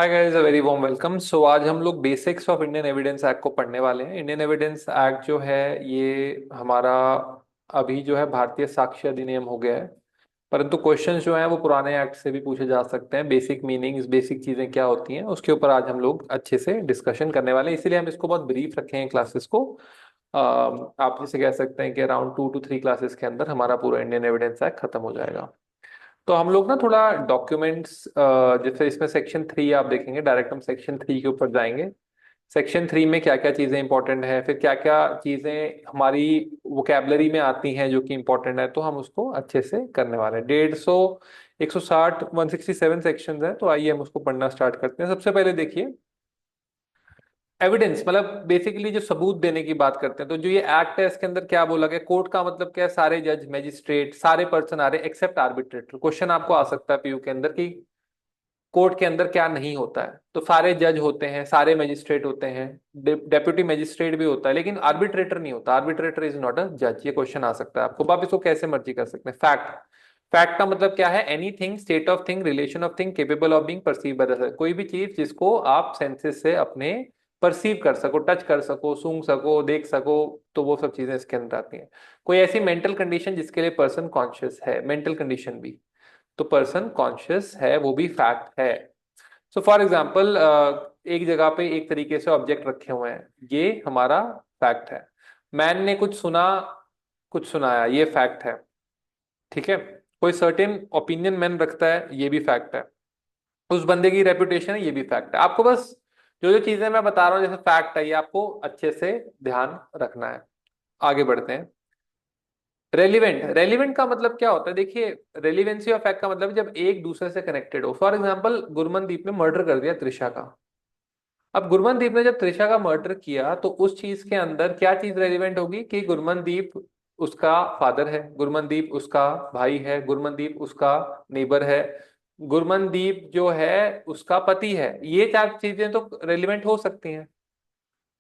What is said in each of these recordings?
Hi guys, a very warm welcome. So आज हम लोग basics of Indian evidence act को पढ़ने वाले हैं। इंडियन एविडेंस एक्ट जो है ये हमारा अभी जो है भारतीय साक्ष्य अधिनियम हो गया है। परंतु क्वेश्चंस जो हैं वो पुराने एक्ट से भी पूछे जा सकते हैं। बेसिक मीनिंग्स, बेसिक चीजें क्या होती हैं, उसके ऊपर आज हम लोग अच्छे से डिस्कशन करने वाले हैं। इसीलिए हम इसको बहुत ब्रीफ रखे हैं क्लासेस को। आप जैसे कह सकते हैं कि अराउंड 2 to 3 क्लासेस के अंदर हमारा पूरा इंडियन एविडेंस एक्ट खत्म हो जाएगा। तो हम लोग ना थोड़ा डॉक्यूमेंट्स, जैसे इसमें सेक्शन 3 आप देखेंगे, डायरेक्ट हम सेक्शन 3 के ऊपर जाएंगे। सेक्शन 3 में क्या क्या चीजें इंपॉर्टेंट है, फिर क्या क्या चीजें हमारी वोकेबलरी में आती हैं जो कि इंपॉर्टेंट है, तो हम उसको अच्छे से करने वाले हैं। 160 167 सेक्शन है, तो आइए हम उसको पढ़ना स्टार्ट करते हैं। सबसे पहले देखिए, एविडेंस मतलब बेसिकली जो सबूत देने की बात करते हैं। तो जो ये एक्ट है इसके अंदर क्या बोला गया, कोर्ट का मतलब क्या है, सारे जज, मजिस्ट्रेट, सारे पर्सन आ रहे एक्सेप्ट आर्बिट्रेटर। क्वेश्चन आपको आ सकता है पीयू के अंदर कि कोर्ट के अंदर क्या नहीं होता है। तो सारे जज होते हैं, सारे मजिस्ट्रेट होते हैं, डेप्यूटी मजिस्ट्रेट भी होता है, लेकिन आर्बिट्रेटर नहीं होता। आर्बिट्रेटर इज नॉट अ जज। ये क्वेश्चन आ सकता है आपको। आप इसको कैसे मर्जी कर सकते हैं। फैक्ट, फैक्ट का मतलब क्या है, anything, state of thing, relation of thing, capable of being perceive by the, कोई भी चीज जिसको आप सेंसेस से अपने परसीव कर सको, टच कर सको, सूंघ सको, देख सको, तो वो सब चीजें इसके अंदर आती हैं। कोई ऐसी मेंटल कंडीशन जिसके लिए पर्सन कॉन्शियस है, मेंटल कंडीशन भी, तो पर्सन कॉन्शियस है, वो भी फैक्ट है। सो फॉर एग्जाम्पल, एक जगह पे एक तरीके से ऑब्जेक्ट रखे हुए हैं, ये हमारा फैक्ट है। मैन ने कुछ सुना, कुछ सुनाया, ये फैक्ट है। ठीक है। कोई सर्टेन ओपिनियन मैन रखता है, ये भी फैक्ट है। उस बंदे की रेपुटेशन है, ये भी फैक्ट है। आपको बस जो जो चीजें मैं बता रहा हूँ जैसे फैक्ट है, ये आपको अच्छे से ध्यान रखना है। आगे बढ़ते हैं। रेलिवेंट, रेलिवेंट का मतलब क्या होता है, देखिए, रेलिवेंसी ऑफ फैक्ट का मतलब जब एक दूसरे से कनेक्टेड हो। फॉर एग्जाम्पल, गुरमनदीप ने मर्डर कर दिया त्रिशा का। अब गुरमनदीप ने जब त्रिशा का मर्डर किया तो उस चीज के अंदर क्या चीज रेलिवेंट होगी कि गुरमनदीप उसका फादर है, गुरमनदीप उसका भाई है, गुरमनदीप उसका नेबर है, गुरमनदीप जो है उसका पति है। ये चार चीजें तो रेलिवेंट हो सकती हैं।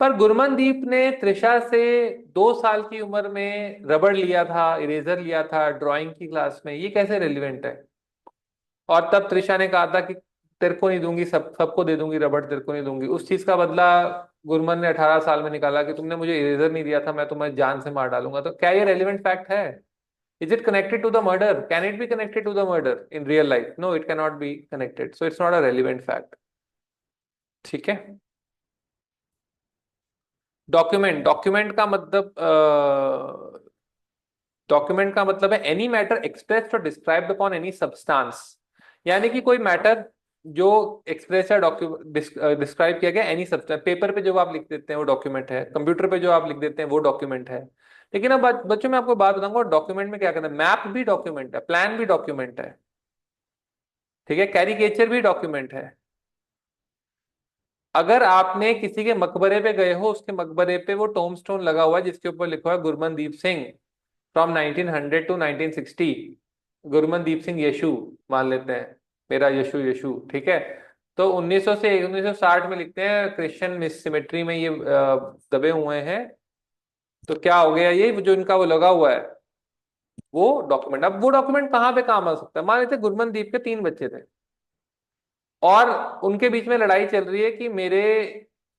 पर गुरमनदीप ने त्रिशा से 2 साल की उम्र में रबड़ लिया था, इरेजर लिया था ड्राइंग की क्लास में, ये कैसे रेलिवेंट है। और तब त्रिशा ने कहा था कि तेरे को नहीं दूंगी, सबको दे दूंगी रबड़, तेरे को नहीं दूंगी। उस चीज का बदला गुरमन ने 18 साल में निकाला कि तुमने मुझे इरेजर नहीं दिया था, मैं तुम्हें जान से मार डालूंगा। तो क्या ये रेलिवेंट फैक्ट है। Is it connected to the murder, can it be connected to the murder in real life, no it can not be connected, so it's not a relevant fact. ठीक है। डॉक्यूमेंट, डॉक्यूमेंट का मतलब है any matter expressed और described upon any substance. यानी कि कोई matter जो एक्सप्रेस या डिस्क्राइब किया गया एनी सब्सटेंस। पेपर पे जो आप लिख देते हैं वो डॉक्यूमेंट है, कंप्यूटर पे जो आप लिख देते हैं वो डॉक्यूमेंट है। लेकिन अब बच्चों मैं आपको बात बताऊंगा, डॉक्यूमेंट में क्या करना है। मैप भी डॉक्यूमेंट है, प्लान भी डॉक्यूमेंट है। ठीक है। कैरिकेचर भी डॉक्यूमेंट है। अगर आपने किसी के मकबरे पे गए हो, उसके मकबरे पे वो टोम स्टोन लगा हुआ है जिसके ऊपर लिखा हुआ है गुरमनदीप सिंह फ्रॉम 1900 टू 1960। गुरमनदीप सिंह यशु मान लेते हैं, मेरा यशु यशु। ठीक है। तो 1900 से 1960 में लिखते हैं, क्रिश्चियन सिमेट्री में ये दबे हुए हैं। तो क्या हो गया, ये जो इनका वो लगा हुआ है वो डॉक्यूमेंट। अब वो डॉक्यूमेंट कहाँ पे काम आ सकता है। मान लेते गुरमनदीप के 3 बच्चे थे और उनके बीच में लड़ाई चल रही है कि मेरे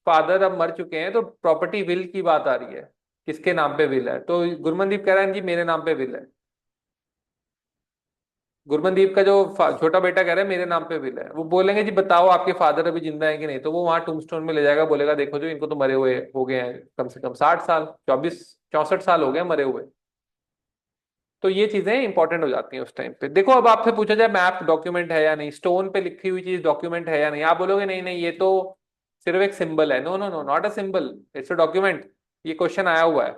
फादर अब मर चुके हैं, तो प्रॉपर्टी विल की बात आ रही है, किसके नाम पे विल है। तो गुरमनदीप कह रहा है जी मेरे नाम पे विल है। गुरमनदीप का जो छोटा बेटा कह रहा है मेरे नाम पे विल है। वो बोलेंगे जी बताओ आपके फादर अभी जिंदा है कि नहीं। तो वो वहां टूमस्टोन में ले जाएगा, बोलेगा देखो जो इनको तो मरे हुए हो गए हैं कम से कम 60 साल, 24 64 साल हो गए मरे हुए। तो ये चीजें इंपॉर्टेंट हो जाती हैं उस टाइम पे। देखो, अब आपसे पूछा जाए मैप डॉक्यूमेंट है या नहीं, स्टोन पे लिखी हुई चीज डॉक्यूमेंट है या नहीं, आप बोलोगे नहीं नहीं ये तो सिर्फ एक सिंबल है। No no no, not a symbol, it's a document. ये क्वेश्चन आया हुआ है।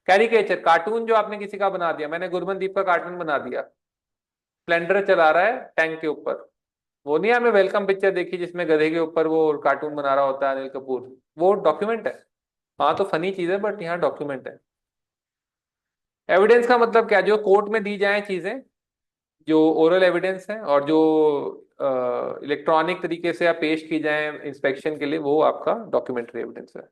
कैरिकेचर, कार्टून जो आपने किसी का बना दिया, मैंने गुरमनदीप का कार्टून बना दिया, स्प्लेंडर चला रहा है टैंक के ऊपर। वो नहीं, हमें वेलकम पिक्चर देखी जिसमें गधे के ऊपर वो कार्टून बना रहा होता है अनिल कपूर, वो डॉक्यूमेंट है। हाँ तो फनी चीज है बट यहाँ डॉक्यूमेंट है। एविडेंस का मतलब क्या, जो कोर्ट में दी जाए चीजें, जो ओरल एविडेंस है और जो इलेक्ट्रॉनिक तरीके से आप पेश की जाए इंस्पेक्शन के लिए, वो आपका डॉक्यूमेंट्री एविडेंस है।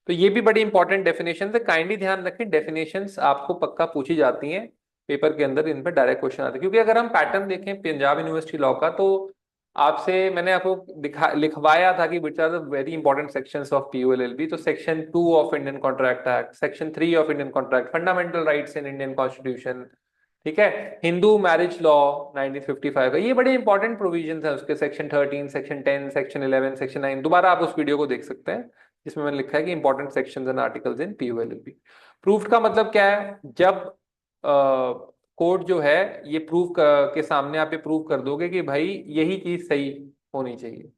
तो ये भी बड़ी इंपॉर्टेंट डेफिनेशन है, काइंडली ध्यान रखें। डेफिनेशंस आपको पक्का पूछी जाती हैं पेपर के अंदर, इन पर डायरेक्ट क्वेश्चन आते हैं। क्योंकि अगर हम पैटर्न देखें पंजाब यूनिवर्सिटी लॉ का, तो आपसे मैंने आपको लिखवाया था कि which are the very important sections of PU LLB. तो section 2 of Indian contract act, section 3 of Indian contract, fundamental rights in Indian constitution, ठीक है, हिंदू मैरिज लॉ 1955 का, ये बड़े इंपॉर्टेंट प्रोविजंस हैं उसके। सेक्शन 13, सेक्शन 10, सेक्शन 11, सेक्शन 9, दोबारा आप उस वीडियो को देख सकते हैं जिसमें मैंने लिखा है कि important sections and articles in PU LLB. Proof का मतलब क्या है? जब कोर्ट जो है ये के सामने आप ये प्रूव कर दोगे कि भाई यही चीज सही होनी चाहिए।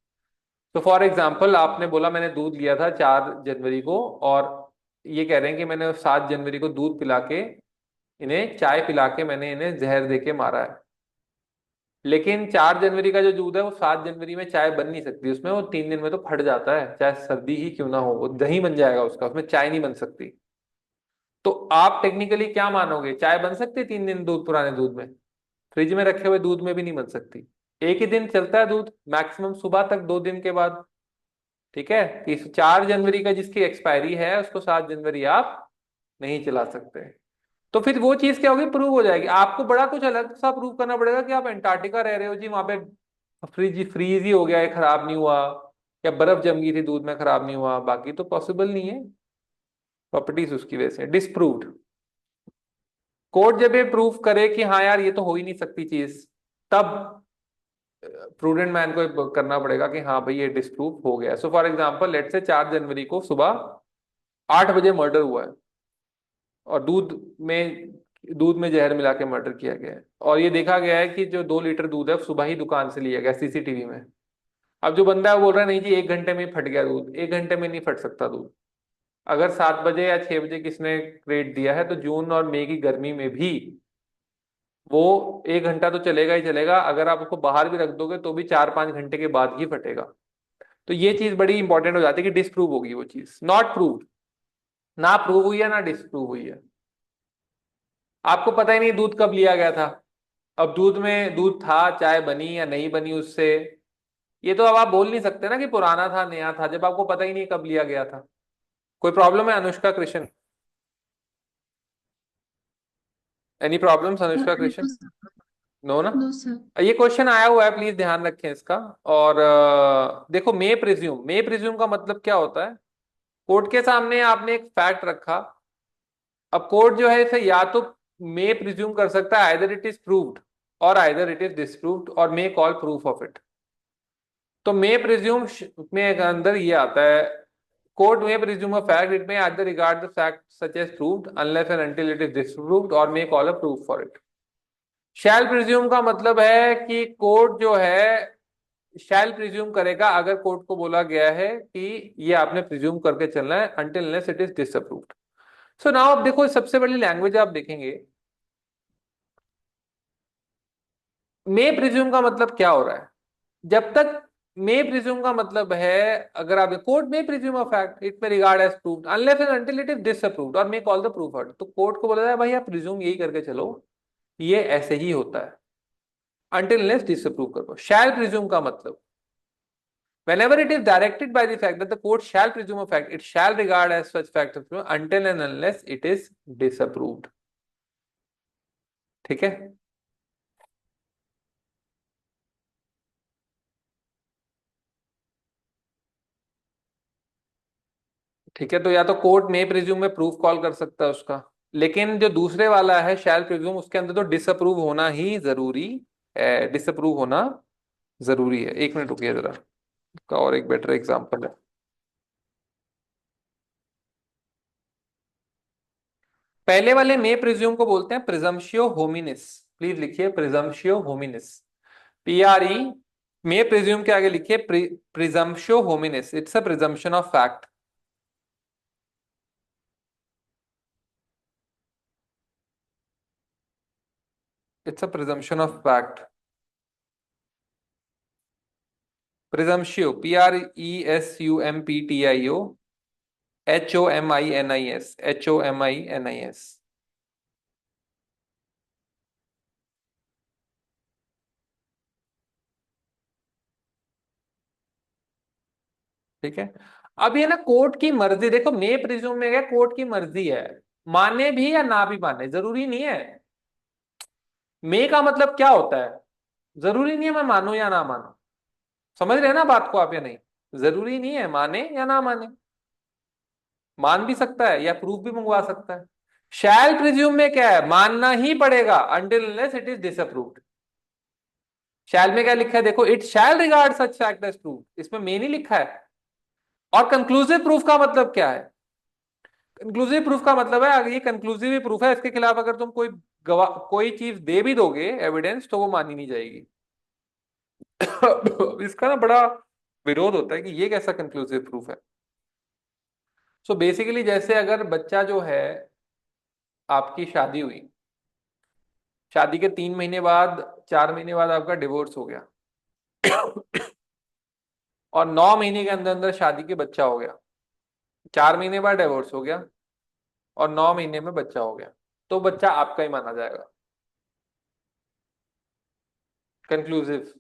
तो फॉर एग्जाम्पल आपने बोला मैंने दूध लिया था 4 जनवरी को, और ये कह रहे हैं कि मैंने 7 जनवरी को दूध पिला के, इन्हें चाय पिला के मैंने इन्हें जहर दे के मारा है। लेकिन 4 जनवरी का जो दूध है वो 7 जनवरी में चाय बन नहीं सकती, उसमें वो 3 दिन में तो फट जाता है, चाहे सर्दी ही क्यों ना हो, वो दही बन जाएगा उसका, उसमें चाय नहीं बन सकती। तो आप टेक्निकली क्या मानोगे, चाय बन सकती है 3 दिन दूध, पुराने दूध में? फ्रिज में रखे हुए दूध में भी नहीं बन सकती। एक ही दिन चलता है दूध, मैक्सिमम सुबह तक, 2 दिन के बाद। ठीक है, इस 4 जनवरी का जिसकी एक्सपायरी है उसको 7 जनवरी आप नहीं चला सकते। तो फिर वो चीज क्या होगी, प्रूव हो जाएगी। आपको बड़ा कुछ अलग सा प्रूव करना पड़ेगा कि आप अंटार्कटिका रह रहे हो जी, वहां पे फ्रिज फ्रीज ही हो गया है, खराब नहीं हुआ, या बर्फ जम गई थी दूध में, खराब नहीं हुआ, बाकी तो पॉसिबल नहीं है प्रॉपर्टीज उसकी वजह से डिसप्रूव्ड। कोर्ट जब ये प्रूव करे कि हाँ यार ये तो हो ही नहीं सकती चीज, तब प्रूडेंट मैन को करना पड़ेगा कि हाँ भाई ये डिस्प्रूव हो गया। सो फॉर एग्जाम्पल लेट से 4 जनवरी को सुबह 8 बजे मर्डर हुआ है, और दूध में जहर मिला के मर्डर किया गया है, और ये देखा गया है कि जो 2 लीटर दूध है सुबह ही दुकान से लिया गया सीसीटीवी में। अब जो बंदा है वो बोल रहा है नहीं जी 1 घंटे में ही फट गया दूध। 1 घंटे में नहीं फट सकता दूध। अगर 7 बजे या 6 बजे किसने क्रेट दिया है तो जून और मई की गर्मी में भी वो 1 घंटा तो चलेगा ही चलेगा, अगर आप उसको बाहर भी रख दोगे तो भी 4-5 घंटे के बाद ही फटेगा। तो ये चीज बड़ी इंपॉर्टेंट हो जाती है कि डिस्प्रूव होगी वो चीज, नॉट प्रूव, ना प्रूव हुई है ना डिस्प्रूव हुई है। आपको पता ही नहीं दूध कब लिया गया था। अब दूध में दूध था, चाय बनी या नहीं बनी उससे, ये तो अब आप बोल नहीं सकते ना कि पुराना था नया था, जब आपको पता ही नहीं कब लिया गया था। कोई प्रॉब्लम है Anushka Krishna? Any problems Anushka Krishna? No sir. No ना? No sir. ये क्वेश्चन आया हुआ है, प्लीज ध्यान रखें इसका। और देखो, मे प्रिज्यूम का मतलब क्या होता है? कोर्ट के सामने आपने एक फैक्ट रखा, अब कोर्ट जो है इसे या तो मे प्रिज्यूम कर सकता है आइदर इट इज प्रूव्ड और either it is disproved, or may call proof of it. तो मे प्रिज्यूम में एक अंदर ये आता है, कोर्ट में presume a fact, it may either regard the fact such as proved unless and until it is disproved, or may call a proof for it. Shall presume का मतलब है कि कोर्ट जो है शैल प्रिज्यूम करेगा अगर कोर्ट को बोला गया है कि ये आपने प्रिज्यूम करके चलना है, until unless it is disapproved. So now अब देखो, सबसे बड़ी लैंग्वेज आप देखेंगे, मे प्रिज्यूम का मतलब क्या हो रहा है? जब तक मे प्रिज्यूम का मतलब है, अगर आप court may presume a fact it may regard as proved unless and until it is disapproved or may call the proof तो कोर्ट को बोला जाए भाई आप प्रिज्यूम यही करके चलो, ये ऐसे ही होता है, अनटिल अनलेस डिसअप्रूव करो। शैल प्रिज्यूम का मतलब whenever it is directed by the fact that the court shall presume a fact, it shall regard as such fact until and unless it is disapproved। ठीक है? ठीक है, तो या तो कोर्ट मे प्रिज्यूम में प्रूफ कॉल कर सकता है उसका, लेकिन जो दूसरे वाला है शैल प्रिज्यूम, उसके अंदर तो डिसअप्रूव होना ही जरूरी है, डिसअप्रूव होना जरूरी है। 1 मिनट रुकिए जरा, का और एक बेटर एग्जांपल है। पहले वाले मे प्रिज्यूम को बोलते हैं प्रिजम्पशियो होमिनिस। प्लीज लिखिए presumptio hominis, PRE। May presume के आगे लिखिए presumptio hominis, it's a presumption of fact. It's a presumption of fact. Presumptio, PRESUMPTIO, HOMINIS, HOMINIS। ठीक है, अब ये ना कोर्ट की मर्जी, देखो मे प्रिज्यूम में क्या, कोर्ट की मर्जी है, माने भी या ना भी माने, जरूरी नहीं है। मे का मतलब क्या होता है? जरूरी नहीं है मैं मानूं या ना मानूं। समझ रहे हैं ना बात को आप या नहीं? जरूरी नहीं है माने या ना माने, मान भी सकता है या प्रूफ भी मंगवा सकता है। शैल प्रिज्यूम में क्या है, मानना ही पड़ेगा until unless it is disapproved. Shall में क्या लिखा है देखो, it shall regard such fact as proof, इसमें मेन ही लिखा है। और कंक्लूसिव प्रूफ का मतलब क्या है? कंक्लूसिव प्रूफ का मतलब है अगर ये कंक्लूसिव प्रूफ है, इसके खिलाफ अगर तुम कोई गवाह कोई चीज दे भी दोगे एविडेंस, तो वो मानी नहीं जाएगी। इसका ना बड़ा विरोध होता है कि ये कैसा कंक्लूसिव प्रूफ है। सो बेसिकली जैसे अगर बच्चा जो है, आपकी शादी हुई, शादी के 3 महीने बाद, 4 महीने बाद आपका डिवोर्स हो गया, और 9 महीने के अंदर अंदर शादी के बच्चा हो गया, 4 महीने बाद डिवोर्स हो गया, और 9 महीने में बच्चा हो गया, तो बच्चा आपका ही माना जाएगा कंक्लूसिव।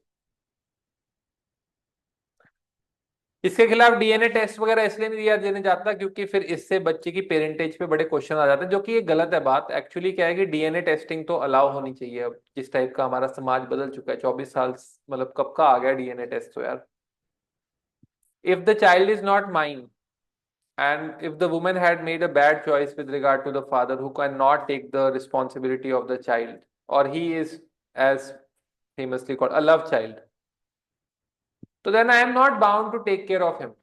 इसके खिलाफ डीएनए टेस्ट वगैरह इसलिए नहीं दिया देने जाता क्योंकि फिर इससे बच्चे की पेरेंटेज पे बड़े क्वेश्चन आ जाते हैं, जो कि ये गलत है बात। एक्चुअली क्या है कि डीएनए टेस्टिंग तो अलाउ होनी चाहिए अब, जिस टाइप का हमारा समाज बदल चुका है। 24 साल मतलब कब का आ गया डीएनए टेस्ट तो यार। If the child is not mine and if the woman had made a bad choice with regard to the father who cannot take the responsibility of the child, or he is, as famously called, a love child, so then I am not bound to take care of him.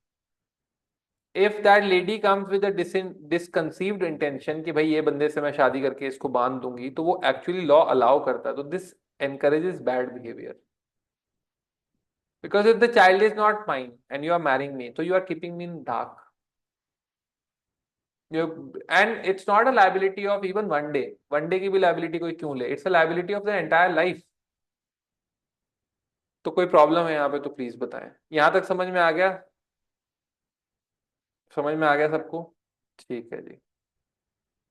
If that lady comes with a disconceived intention कि भाई ये बंदे से मैं शादी करके इसको बांध दूंगी, तो वो एक्चुअली लॉ अलाउ करता है, तो this encourages bad behavior. Because if the child is not mine and you are marrying me, so you are keeping me in dark. And it's not a liability of even one day. One day की भी liability कोई क्यों ले? It's a liability of the entire life. तो कोई problem है यहाँ पे तो प्लीज बताएं। यहाँ तक समझ में आ गया? समझ में आ गया सबको? ठीक है जी।